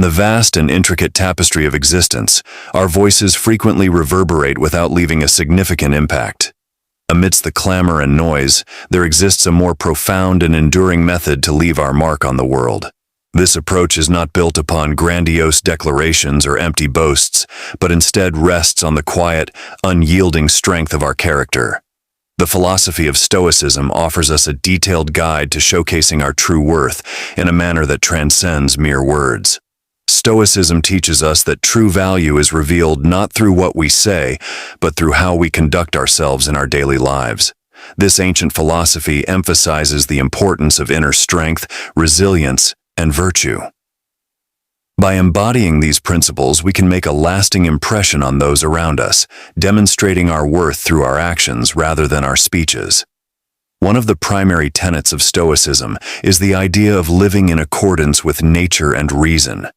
the vast and intricate tapestry of existence, our voices frequently reverberate without leaving a significant impact. Amidst the clamor and noise, there exists a more profound and enduring method to leave our mark on the world. This approach is not built upon grandiose declarations or empty boasts, but instead rests on the quiet, unyielding strength of our character. The philosophy of Stoicism offers us a detailed guide to showcasing our true worth in a manner that transcends mere words. Stoicism teaches us that true value is revealed not through what we say, but through how we conduct ourselves in our daily lives. This ancient philosophy emphasizes the importance of inner strength, resilience, and virtue. By embodying these principles, we can make a lasting impression on those around us, demonstrating our worth through our actions rather than our speeches. One of the primary tenets of Stoicism is the idea of living in accordance with nature and reason.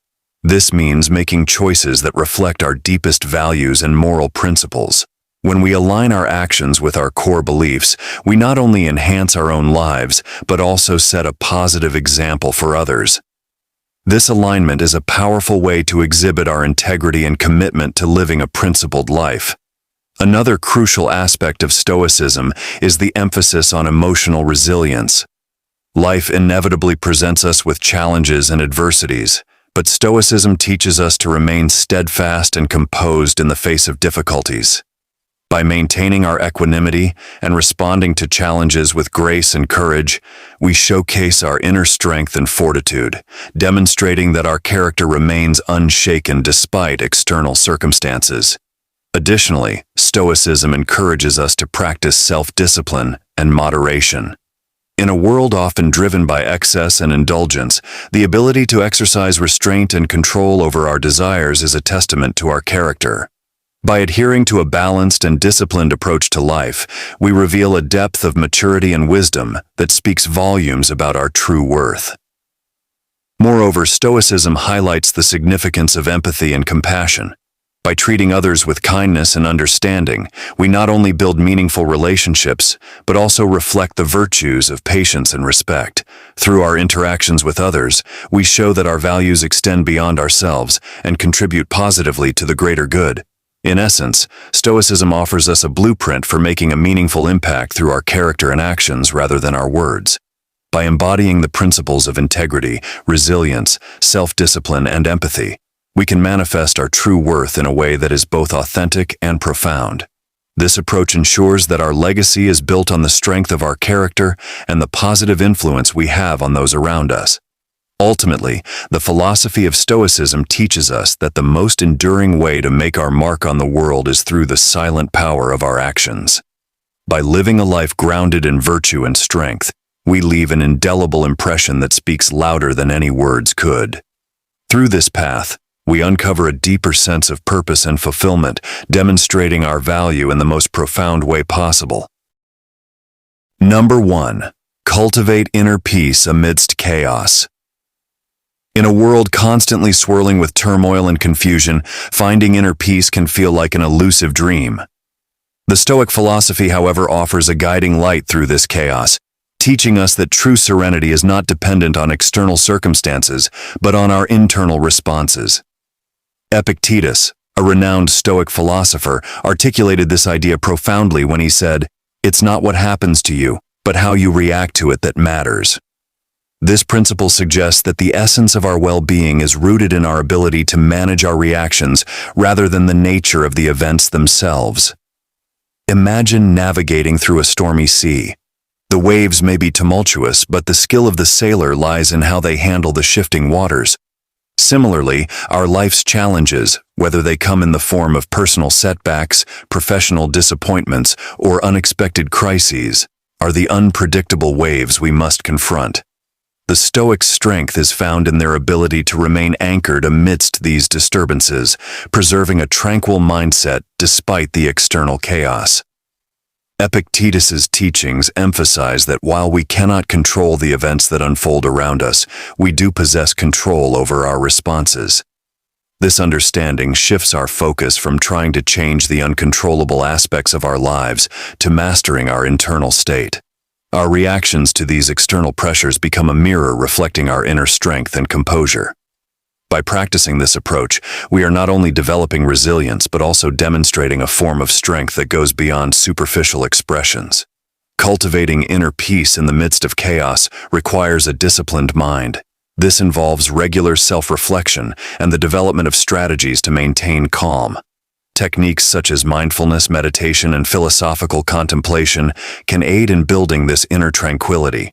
This means making choices that reflect our deepest values and moral principles. When we align our actions with our core beliefs, we not only enhance our own lives, but also set a positive example for others. This alignment is a powerful way to exhibit our integrity and commitment to living a principled life. Another crucial aspect of Stoicism is the emphasis on emotional resilience. Life inevitably presents us with challenges and adversities, but Stoicism teaches us to remain steadfast and composed in the face of difficulties. By maintaining our equanimity and responding to challenges with grace and courage, we showcase our inner strength and fortitude, demonstrating that our character remains unshaken despite external circumstances. Additionally, Stoicism encourages us to practice self-discipline and moderation. In a world often driven by excess and indulgence, the ability to exercise restraint and control over our desires is a testament to our character. By adhering to a balanced and disciplined approach to life, we reveal a depth of maturity and wisdom that speaks volumes about our true worth. Moreover, Stoicism highlights the significance of empathy and compassion. By treating others with kindness and understanding, we not only build meaningful relationships, but also reflect the virtues of patience and respect. Through our interactions with others, we show that our values extend beyond ourselves and contribute positively to the greater good. In essence, Stoicism offers us a blueprint for making a meaningful impact through our character and actions rather than our words. By embodying the principles of integrity, resilience, self-discipline, and empathy, we can manifest our true worth in a way that is both authentic and profound. This approach ensures that our legacy is built on the strength of our character and the positive influence we have on those around us. Ultimately, the philosophy of Stoicism teaches us that the most enduring way to make our mark on the world is through the silent power of our actions. By living a life grounded in virtue and strength, we leave an indelible impression that speaks louder than any words could. Through this path, we uncover a deeper sense of purpose and fulfillment, demonstrating our value in the most profound way possible. Number 1. Cultivate inner peace amidst chaos. In a world constantly swirling with turmoil and confusion, finding inner peace can feel like an elusive dream. The Stoic philosophy, however, offers a guiding light through this chaos, teaching us that true serenity is not dependent on external circumstances, but on our internal responses. Epictetus, a renowned Stoic philosopher, articulated this idea profoundly when he said, "It's not what happens to you, but how you react to it that matters." This principle suggests that the essence of our well-being is rooted in our ability to manage our reactions rather than the nature of the events themselves. Imagine navigating through a stormy sea. The waves may be tumultuous, but the skill of the sailor lies in how they handle the shifting waters. Similarly, our life's challenges, whether they come in the form of personal setbacks, professional disappointments, or unexpected crises, are the unpredictable waves we must confront. The Stoics' strength is found in their ability to remain anchored amidst these disturbances, preserving a tranquil mindset despite the external chaos. Epictetus's teachings emphasize that while we cannot control the events that unfold around us, we do possess control over our responses. This understanding shifts our focus from trying to change the uncontrollable aspects of our lives to mastering our internal state. Our reactions to these external pressures become a mirror reflecting our inner strength and composure. By practicing this approach, we are not only developing resilience but also demonstrating a form of strength that goes beyond superficial expressions. Cultivating inner peace in the midst of chaos requires a disciplined mind. This involves regular self-reflection and the development of strategies to maintain calm. Techniques such as mindfulness, meditation, and philosophical contemplation can aid in building this inner tranquility.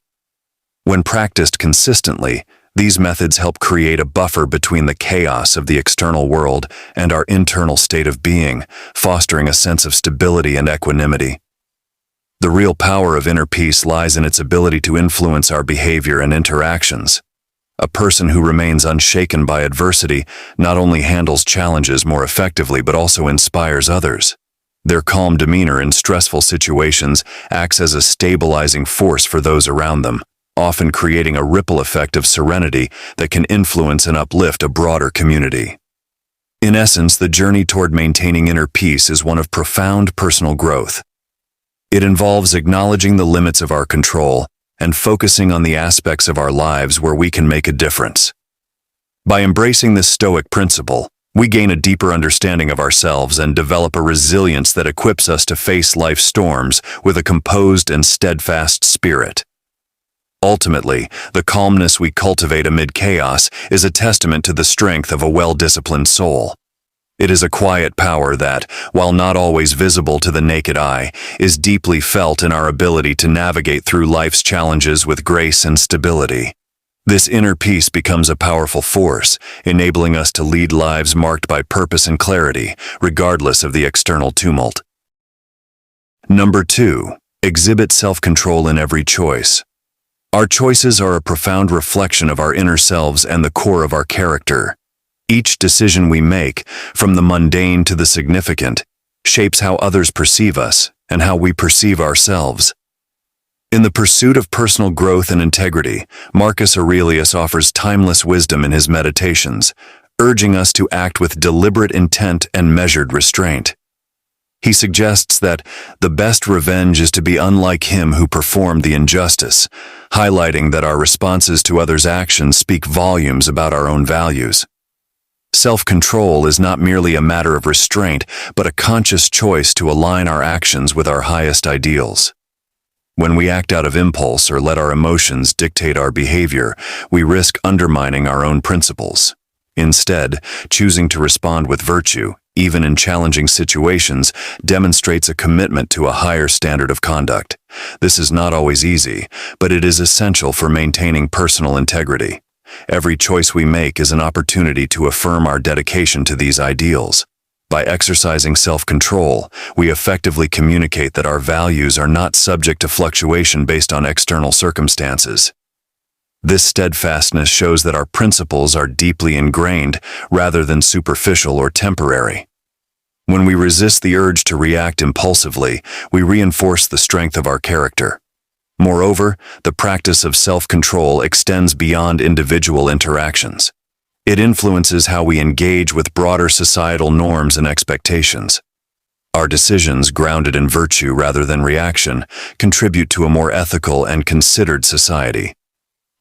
When practiced consistently, these methods help create a buffer between the chaos of the external world and our internal state of being, fostering a sense of stability and equanimity. The real power of inner peace lies in its ability to influence our behavior and interactions. A person who remains unshaken by adversity not only handles challenges more effectively but also inspires others. Their calm demeanor in stressful situations acts as a stabilizing force for those around them, often creating a ripple effect of serenity that can influence and uplift a broader community. In essence, the journey toward maintaining inner peace is one of profound personal growth. It involves acknowledging the limits of our control and focusing on the aspects of our lives where we can make a difference. By embracing this Stoic principle, we gain a deeper understanding of ourselves and develop a resilience that equips us to face life's storms with a composed and steadfast spirit. Ultimately, the calmness we cultivate amid chaos is a testament to the strength of a well-disciplined soul. It is a quiet power that, while not always visible to the naked eye, is deeply felt in our ability to navigate through life's challenges with grace and stability. This inner peace becomes a powerful force, enabling us to lead lives marked by purpose and clarity, regardless of the external tumult. Number 2. Exhibit self-control in every choice. Our choices are a profound reflection of our inner selves and the core of our character. Each decision we make, from the mundane to the significant, shapes how others perceive us and how we perceive ourselves. In the pursuit of personal growth and integrity, Marcus Aurelius offers timeless wisdom in his Meditations, urging us to act with deliberate intent and measured restraint. He suggests that the best revenge is to be unlike him who performed the injustice, highlighting that our responses to others' actions speak volumes about our own values. Self-control is not merely a matter of restraint, but a conscious choice to align our actions with our highest ideals. When we act out of impulse or let our emotions dictate our behavior, we risk undermining our own principles. Instead, choosing to respond with virtue, even in challenging situations, demonstrates a commitment to a higher standard of conduct. This is not always easy, but it is essential for maintaining personal integrity. Every choice we make is an opportunity to affirm our dedication to these ideals. By exercising self-control, we effectively communicate that our values are not subject to fluctuation based on external circumstances. This steadfastness shows that our principles are deeply ingrained rather than superficial or temporary. When we resist the urge to react impulsively, we reinforce the strength of our character. Moreover, the practice of self-control extends beyond individual interactions. It influences how we engage with broader societal norms and expectations. Our decisions, grounded in virtue rather than reaction, contribute to a more ethical and considered society.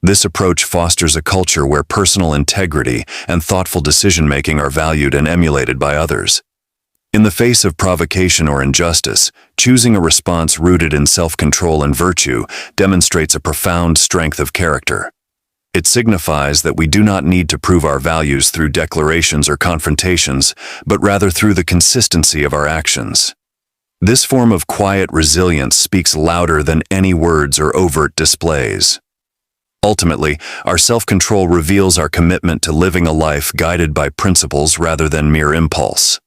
This approach fosters a culture where personal integrity and thoughtful decision-making are valued and emulated by others. In the face of provocation or injustice, choosing a response rooted in self-control and virtue demonstrates a profound strength of character. It signifies that we do not need to prove our values through declarations or confrontations, but rather through the consistency of our actions. This form of quiet resilience speaks louder than any words or overt displays. Ultimately, our self-control reveals our commitment to living a life guided by principles rather than mere impulse.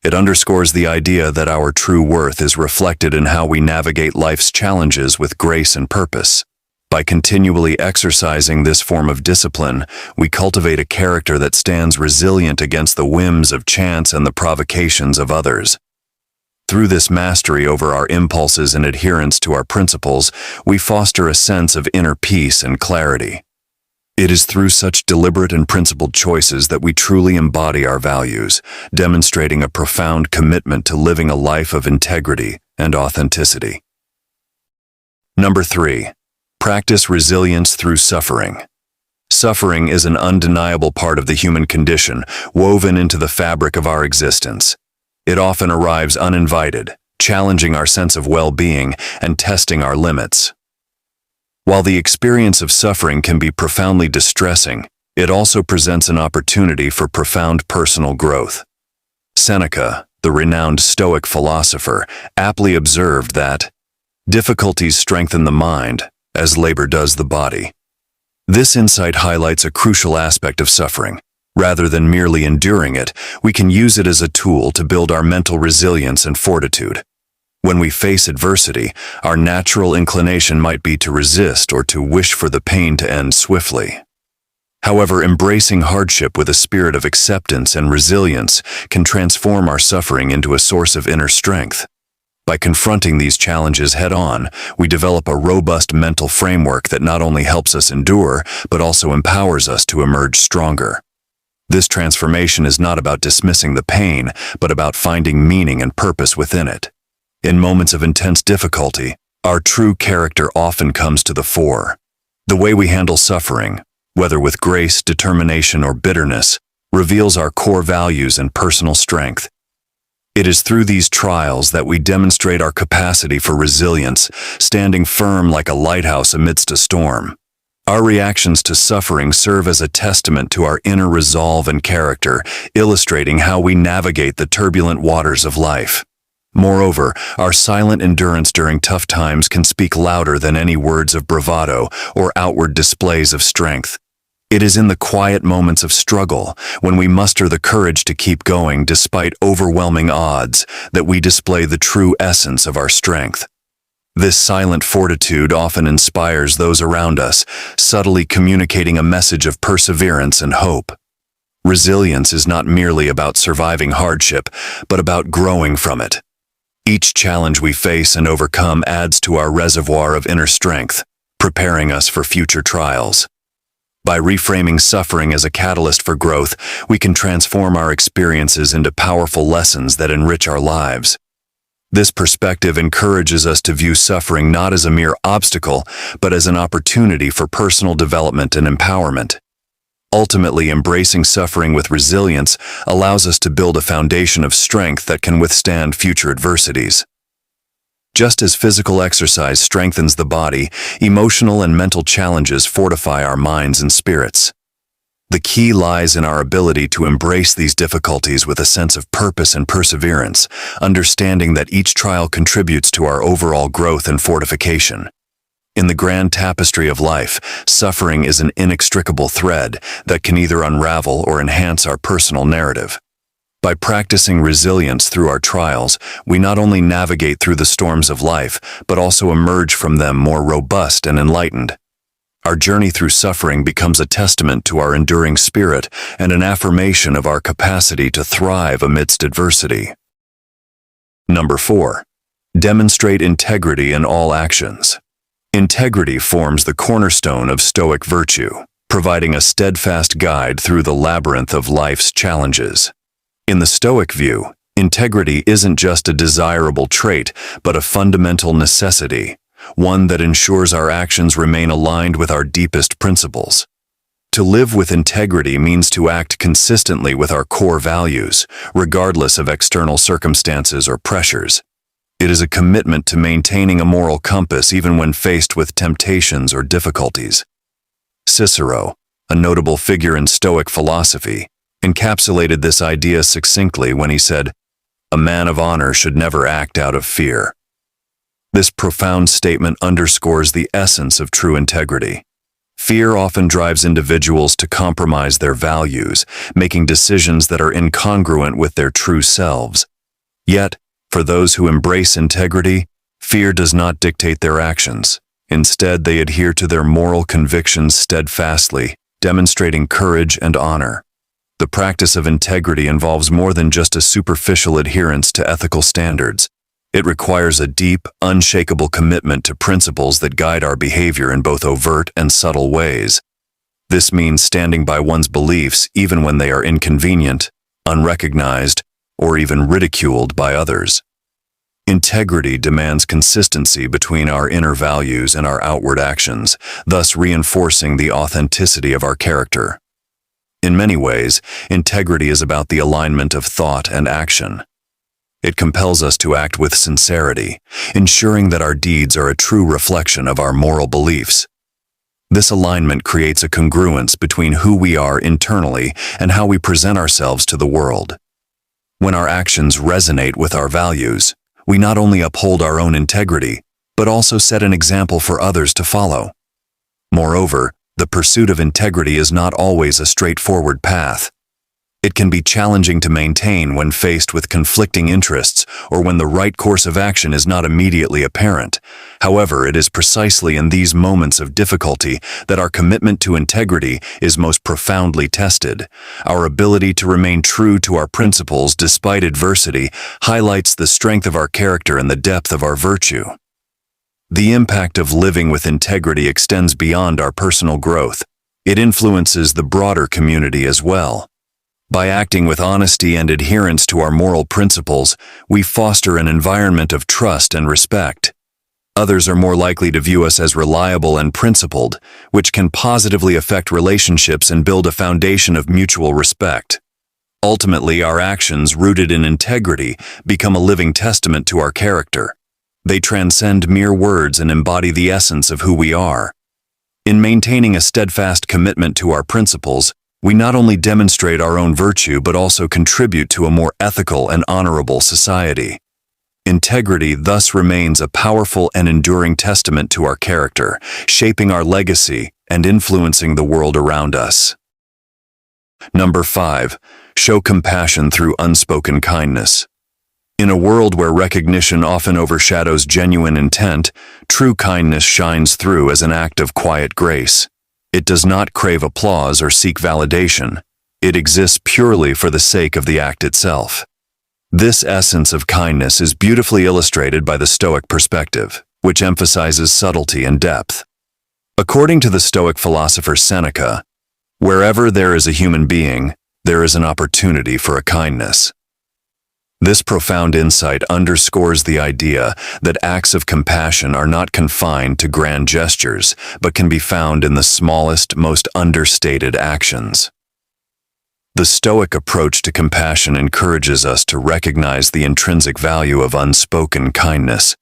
It underscores the idea that our true worth is reflected in how we navigate life's challenges with grace and purpose. By continually exercising this form of discipline, we cultivate a character that stands resilient against the whims of chance and the provocations of others. Through this mastery over our impulses and adherence to our principles, we foster a sense of inner peace and clarity. It is through such deliberate and principled choices that we truly embody our values, demonstrating a profound commitment to living a life of integrity and authenticity. Number 3. Practice resilience through suffering. Suffering is an undeniable part of the human condition, woven into the fabric of our existence. It often arrives uninvited, challenging our sense of well-being and testing our limits. While the experience of suffering can be profoundly distressing, it also presents an opportunity for profound personal growth. Seneca, the renowned Stoic philosopher, aptly observed that difficulties strengthen the mind, as labor does the body. This insight highlights a crucial aspect of suffering. Rather than merely enduring it, we can use it as a tool to build our mental resilience and fortitude. When we face adversity, our natural inclination might be to resist or to wish for the pain to end swiftly. However, embracing hardship with a spirit of acceptance and resilience can transform our suffering into a source of inner strength. By confronting these challenges head-on, we develop a robust mental framework that not only helps us endure, but also empowers us to emerge stronger. This transformation is not about dismissing the pain, but about finding meaning and purpose within it. In moments of intense difficulty, our true character often comes to the fore. The way we handle suffering, whether with grace, determination, or bitterness, reveals our core values and personal strength. It is through these trials that we demonstrate our capacity for resilience, standing firm like a lighthouse amidst a storm. Our reactions to suffering serve as a testament to our inner resolve and character, illustrating how we navigate the turbulent waters of life. Moreover, our silent endurance during tough times can speak louder than any words of bravado or outward displays of strength. It is in the quiet moments of struggle, when we muster the courage to keep going despite overwhelming odds, that we display the true essence of our strength. This silent fortitude often inspires those around us, subtly communicating a message of perseverance and hope. Resilience is not merely about surviving hardship, but about growing from it. Each challenge we face and overcome adds to our reservoir of inner strength, preparing us for future trials. By reframing suffering as a catalyst for growth, we can transform our experiences into powerful lessons that enrich our lives. This perspective encourages us to view suffering not as a mere obstacle, but as an opportunity for personal development and empowerment. Ultimately, embracing suffering with resilience allows us to build a foundation of strength that can withstand future adversities. Just as physical exercise strengthens the body, emotional and mental challenges fortify our minds and spirits. The key lies in our ability to embrace these difficulties with a sense of purpose and perseverance, understanding that each trial contributes to our overall growth and fortification. In the grand tapestry of life, suffering is an inextricable thread that can either unravel or enhance our personal narrative. By practicing resilience through our trials, we not only navigate through the storms of life, but also emerge from them more robust and enlightened. Our journey through suffering becomes a testament to our enduring spirit and an affirmation of our capacity to thrive amidst adversity. Number 4. Demonstrate integrity in all actions. Integrity forms the cornerstone of Stoic virtue, providing a steadfast guide through the labyrinth of life's challenges. In the Stoic view, integrity isn't just a desirable trait, but a fundamental necessity, one that ensures our actions remain aligned with our deepest principles. To live with integrity means to act consistently with our core values, regardless of external circumstances or pressures. It is a commitment to maintaining a moral compass even when faced with temptations or difficulties. Cicero, a notable figure in Stoic philosophy, encapsulated this idea succinctly when he said, "A man of honor should never act out of fear." This profound statement underscores the essence of true integrity. Fear often drives individuals to compromise their values, making decisions that are incongruent with their true selves. Yet, for those who embrace integrity, fear does not dictate their actions. Instead, they adhere to their moral convictions steadfastly, demonstrating courage and honor. The practice of integrity involves more than just a superficial adherence to ethical standards. It requires a deep, unshakable commitment to principles that guide our behavior in both overt and subtle ways. This means standing by one's beliefs even when they are inconvenient, unrecognized, or even ridiculed by others. Integrity demands consistency between our inner values and our outward actions, thus reinforcing the authenticity of our character. In many ways, integrity is about the alignment of thought and action. It compels us to act with sincerity, ensuring that our deeds are a true reflection of our moral beliefs. This alignment creates a congruence between who we are internally and how we present ourselves to the world. When our actions resonate with our values, we not only uphold our own integrity, but also set an example for others to follow. Moreover, the pursuit of integrity is not always a straightforward path. It can be challenging to maintain when faced with conflicting interests or when the right course of action is not immediately apparent. However, it is precisely in these moments of difficulty that our commitment to integrity is most profoundly tested. Our ability to remain true to our principles despite adversity highlights the strength of our character and the depth of our virtue. The impact of living with integrity extends beyond our personal growth. It influences the broader community as well. By acting with honesty and adherence to our moral principles, we foster an environment of trust and respect. Others are more likely to view us as reliable and principled, which can positively affect relationships and build a foundation of mutual respect. Ultimately, our actions rooted in integrity become a living testament to our character. They transcend mere words and embody the essence of who we are. In maintaining a steadfast commitment to our principles, we not only demonstrate our own virtue but also contribute to a more ethical and honorable society. Integrity thus remains a powerful and enduring testament to our character, shaping our legacy and influencing the world around us. Number 5. Show compassion through unspoken kindness. In a world where recognition often overshadows genuine intent, true kindness shines through as an act of quiet grace. It does not crave applause or seek validation. It exists purely for the sake of the act itself. This essence of kindness is beautifully illustrated by the Stoic perspective, which emphasizes subtlety and depth. According to the Stoic philosopher Seneca, wherever there is a human being, there is an opportunity for a kindness. This profound insight underscores the idea that acts of compassion are not confined to grand gestures, but can be found in the smallest, most understated actions. The Stoic approach to compassion encourages us to recognize the intrinsic value of unspoken kindness.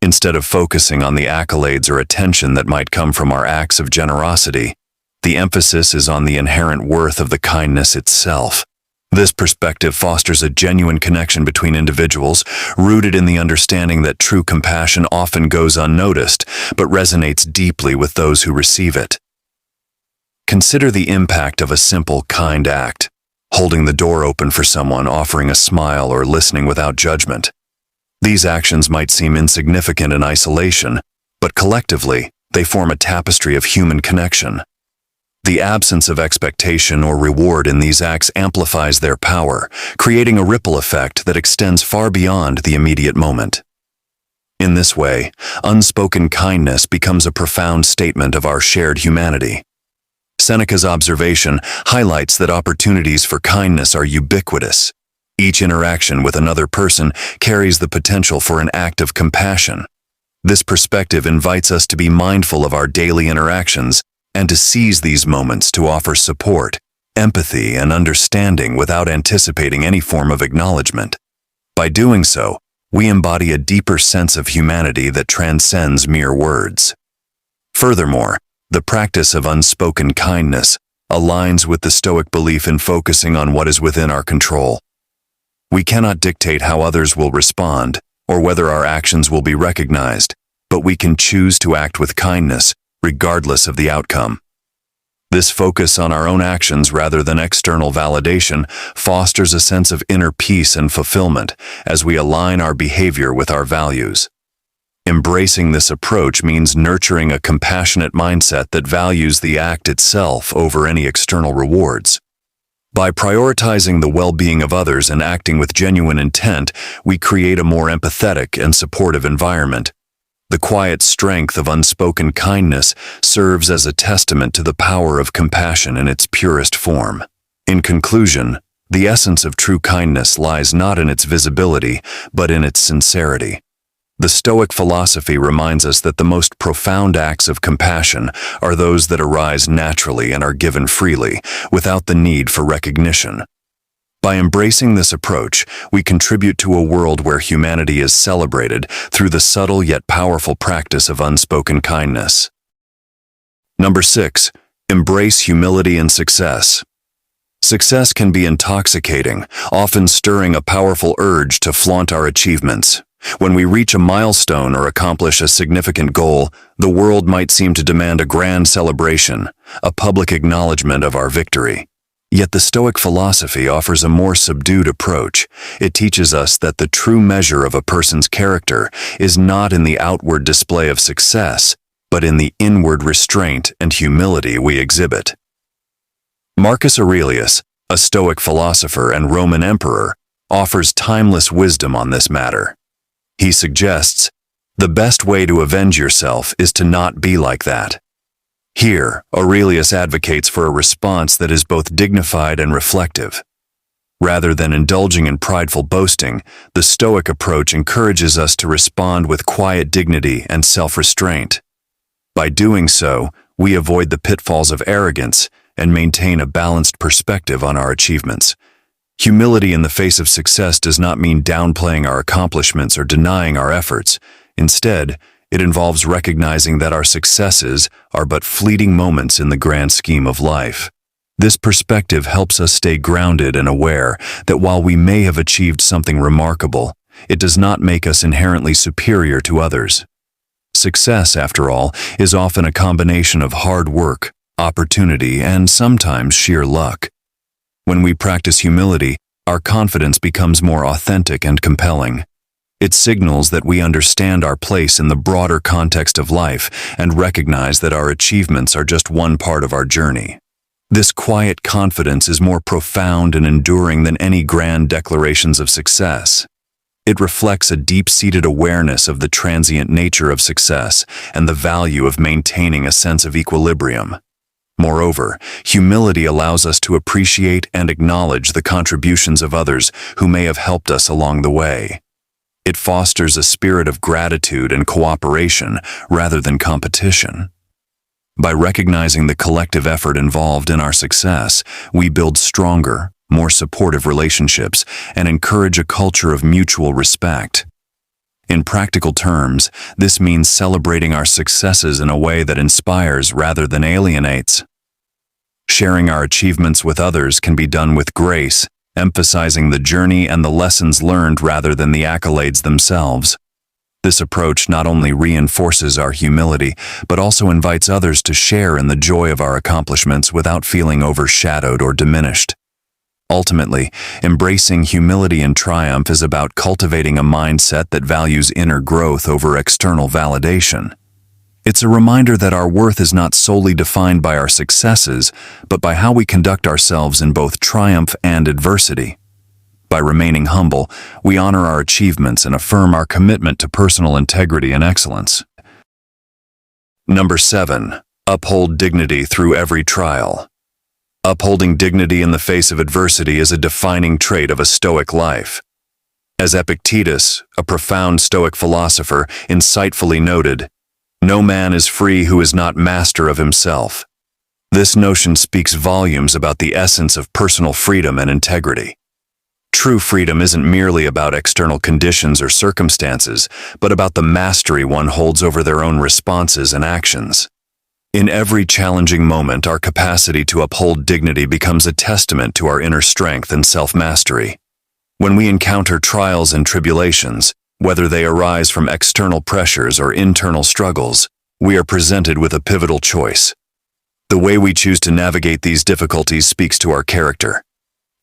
Instead of focusing on the accolades or attention that might come from our acts of generosity, the emphasis is on the inherent worth of the kindness itself. This perspective fosters a genuine connection between individuals, rooted in the understanding that true compassion often goes unnoticed, but resonates deeply with those who receive it. Consider the impact of a simple, kind act, holding the door open for someone, offering a smile, or listening without judgment. These actions might seem insignificant in isolation, but collectively, they form a tapestry of human connection. The absence of expectation or reward in these acts amplifies their power, creating a ripple effect that extends far beyond the immediate moment. In this way, unspoken kindness becomes a profound statement of our shared humanity. Seneca's observation highlights that opportunities for kindness are ubiquitous. Each interaction with another person carries the potential for an act of compassion. This perspective invites us to be mindful of our daily interactions and to seize these moments to offer support, empathy, and understanding without anticipating any form of acknowledgement. By doing so, we embody a deeper sense of humanity that transcends mere words. Furthermore, the practice of unspoken kindness aligns with the Stoic belief in focusing on what is within our control. We cannot dictate how others will respond or whether our actions will be recognized, but we can choose to act with kindness, regardless of the outcome. This focus on our own actions rather than external validation fosters a sense of inner peace and fulfillment as we align our behavior with our values. Embracing this approach means nurturing a compassionate mindset that values the act itself over any external rewards. By prioritizing the well-being of others and acting with genuine intent, we create a more empathetic and supportive environment. The quiet strength of unspoken kindness serves as a testament to the power of compassion in its purest form. In conclusion, the essence of true kindness lies not in its visibility, but in its sincerity. The Stoic philosophy reminds us that the most profound acts of compassion are those that arise naturally and are given freely, without the need for recognition. By embracing this approach, we contribute to a world where humanity is celebrated through the subtle yet powerful practice of unspoken kindness. Number 6. Embrace humility in success. Success can be intoxicating, often stirring a powerful urge to flaunt our achievements. When we reach a milestone or accomplish a significant goal, the world might seem to demand a grand celebration, a public acknowledgement of our victory. Yet the Stoic philosophy offers a more subdued approach. It teaches us that the true measure of a person's character is not in the outward display of success, but in the inward restraint and humility we exhibit. Marcus Aurelius, a Stoic philosopher and Roman emperor, offers timeless wisdom on this matter. He suggests, the best way to avenge yourself is to not be like that. Here, Aurelius advocates for a response that is both dignified and reflective. Rather than indulging in prideful boasting, the Stoic approach encourages us to respond with quiet dignity and self-restraint. By doing so, we avoid the pitfalls of arrogance and maintain a balanced perspective on our achievements. Humility in the face of success does not mean downplaying our accomplishments or denying our efforts. Instead, it involves recognizing that our successes are but fleeting moments in the grand scheme of life. This perspective helps us stay grounded and aware that while we may have achieved something remarkable, it does not make us inherently superior to others. Success, after all, is often a combination of hard work, opportunity, and sometimes sheer luck. When we practice humility, our confidence becomes more authentic and compelling. It signals that we understand our place in the broader context of life and recognize that our achievements are just one part of our journey. This quiet confidence is more profound and enduring than any grand declarations of success. It reflects a deep-seated awareness of the transient nature of success and the value of maintaining a sense of equilibrium. Moreover, humility allows us to appreciate and acknowledge the contributions of others who may have helped us along the way. It fosters a spirit of gratitude and cooperation rather than competition. By recognizing the collective effort involved in our success, we build stronger, more supportive relationships and encourage a culture of mutual respect. In practical terms, this means celebrating our successes in a way that inspires rather than alienates. Sharing our achievements with others can be done with grace, emphasizing the journey and the lessons learned rather than the accolades themselves. This approach not only reinforces our humility, but also invites others to share in the joy of our accomplishments without feeling overshadowed or diminished. Ultimately, embracing humility and triumph is about cultivating a mindset that values inner growth over external validation. It's a reminder that our worth is not solely defined by our successes, but by how we conduct ourselves in both triumph and adversity. By remaining humble, we honor our achievements and affirm our commitment to personal integrity and excellence. Number 7. Uphold dignity through every trial. Upholding dignity in the face of adversity is a defining trait of a Stoic life. As Epictetus, a profound Stoic philosopher, insightfully noted, "No man is free who is not master of himself." This notion speaks volumes about the essence of personal freedom and integrity. True freedom isn't merely about external conditions or circumstances, but about the mastery one holds over their own responses and actions. In every challenging moment, our capacity to uphold dignity becomes a testament to our inner strength and self-mastery. When we encounter trials and tribulations, whether they arise from external pressures or internal struggles, we are presented with a pivotal choice. The way we choose to navigate these difficulties speaks to our character.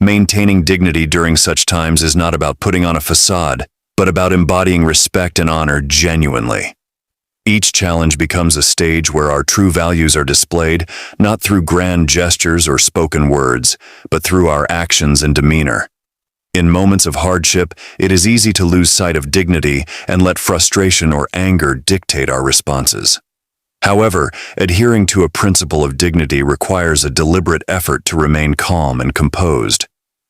Maintaining dignity during such times is not about putting on a facade, but about embodying respect and honor genuinely. Each challenge becomes a stage where our true values are displayed, not through grand gestures or spoken words, but through our actions and demeanor. In moments of hardship, it is easy to lose sight of dignity and let frustration or anger dictate our responses. However, adhering to a principle of dignity requires a deliberate effort to remain calm and composed.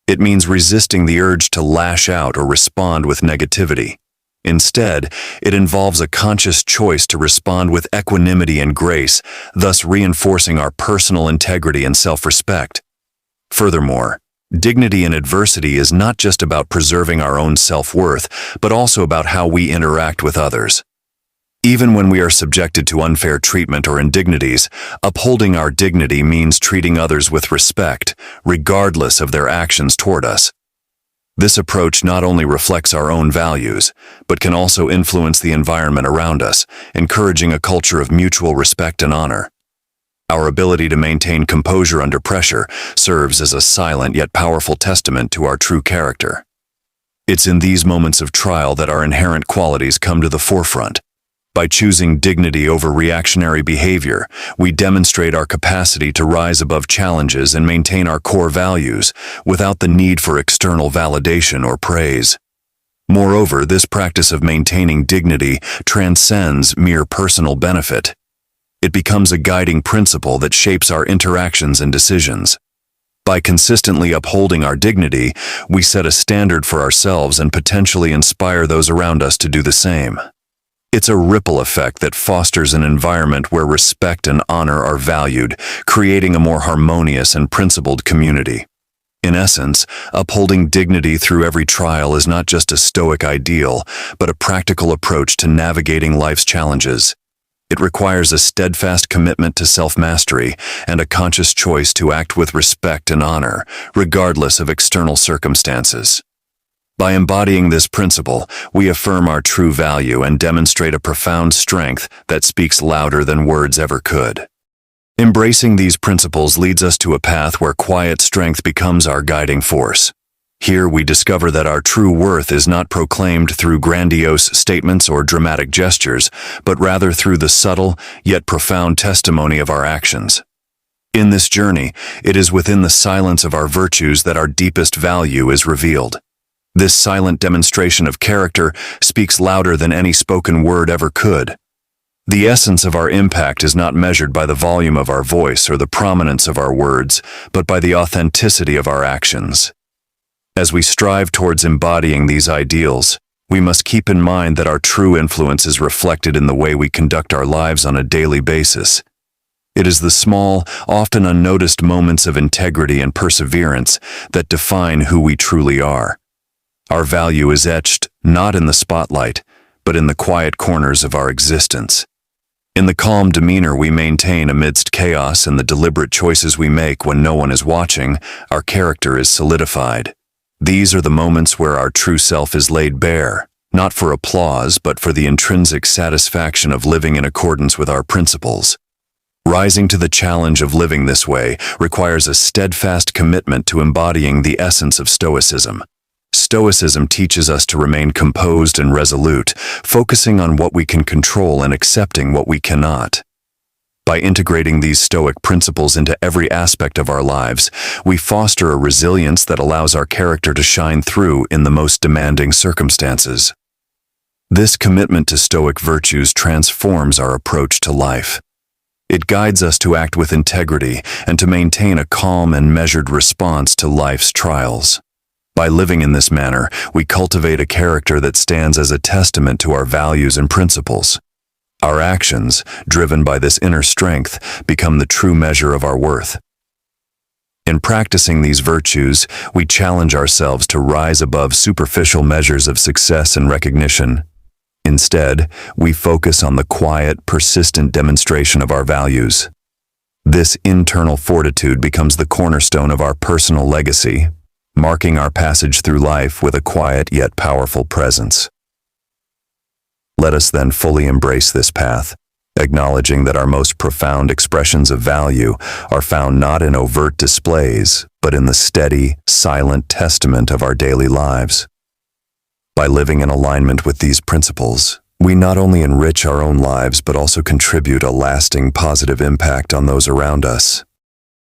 It means resisting the urge to lash out or respond with negativity. Instead, it involves a conscious choice to respond with equanimity and grace, thus reinforcing our personal integrity and self-respect. Furthermore, dignity in adversity is not just about preserving our own self-worth, but also about how we interact with others. Even when we are subjected to unfair treatment or indignities, upholding our dignity means treating others with respect, regardless of their actions toward us. This approach not only reflects our own values, but can also influence the environment around us, encouraging a culture of mutual respect and honor. Our ability to maintain composure under pressure serves as a silent yet powerful testament to our true character. It's in these moments of trial that our inherent qualities come to the forefront. By choosing dignity over reactionary behavior, we demonstrate our capacity to rise above challenges and maintain our core values without the need for external validation or praise. Moreover, this practice of maintaining dignity transcends mere personal benefit. It becomes a guiding principle that shapes our interactions and decisions. By consistently upholding our dignity, we set a standard for ourselves and potentially inspire those around us to do the same. It's a ripple effect that fosters an environment where respect and honor are valued, creating a more harmonious and principled community. In essence, upholding dignity through every trial is not just a Stoic ideal, but a practical approach to navigating life's challenges. It requires a steadfast commitment to self-mastery and a conscious choice to act with respect and honor, regardless of external circumstances. By embodying this principle, we affirm our true value and demonstrate a profound strength that speaks louder than words ever could. Embracing these principles leads us to a path where quiet strength becomes our guiding force. Here we discover that our true worth is not proclaimed through grandiose statements or dramatic gestures, but rather through the subtle yet profound testimony of our actions. In this journey, it is within the silence of our virtues that our deepest value is revealed. This silent demonstration of character speaks louder than any spoken word ever could. The essence of our impact is not measured by the volume of our voice or the prominence of our words, but by the authenticity of our actions. As we strive towards embodying these ideals, we must keep in mind that our true influence is reflected in the way we conduct our lives on a daily basis. It is the small, often unnoticed moments of integrity and perseverance that define who we truly are. Our value is etched not in the spotlight, but in the quiet corners of our existence. In the calm demeanor we maintain amidst chaos and the deliberate choices we make when no one is watching, our character is solidified. These are the moments where our true self is laid bare, not for applause, but for the intrinsic satisfaction of living in accordance with our principles. Rising to the challenge of living this way requires a steadfast commitment to embodying the essence of Stoicism. Stoicism teaches us to remain composed and resolute, focusing on what we can control and accepting what we cannot. By integrating these Stoic principles into every aspect of our lives, we foster a resilience that allows our character to shine through in the most demanding circumstances. This commitment to Stoic virtues transforms our approach to life. It guides us to act with integrity and to maintain a calm and measured response to life's trials. By living in this manner, we cultivate a character that stands as a testament to our values and principles. Our actions, driven by this inner strength, become the true measure of our worth. In practicing these virtues, we challenge ourselves to rise above superficial measures of success and recognition. Instead, we focus on the quiet, persistent demonstration of our values. This internal fortitude becomes the cornerstone of our personal legacy, marking our passage through life with a quiet yet powerful presence. Let us then fully embrace this path, acknowledging that our most profound expressions of value are found not in overt displays, but in the steady, silent testament of our daily lives. By living in alignment with these principles, we not only enrich our own lives but also contribute a lasting positive impact on those around us.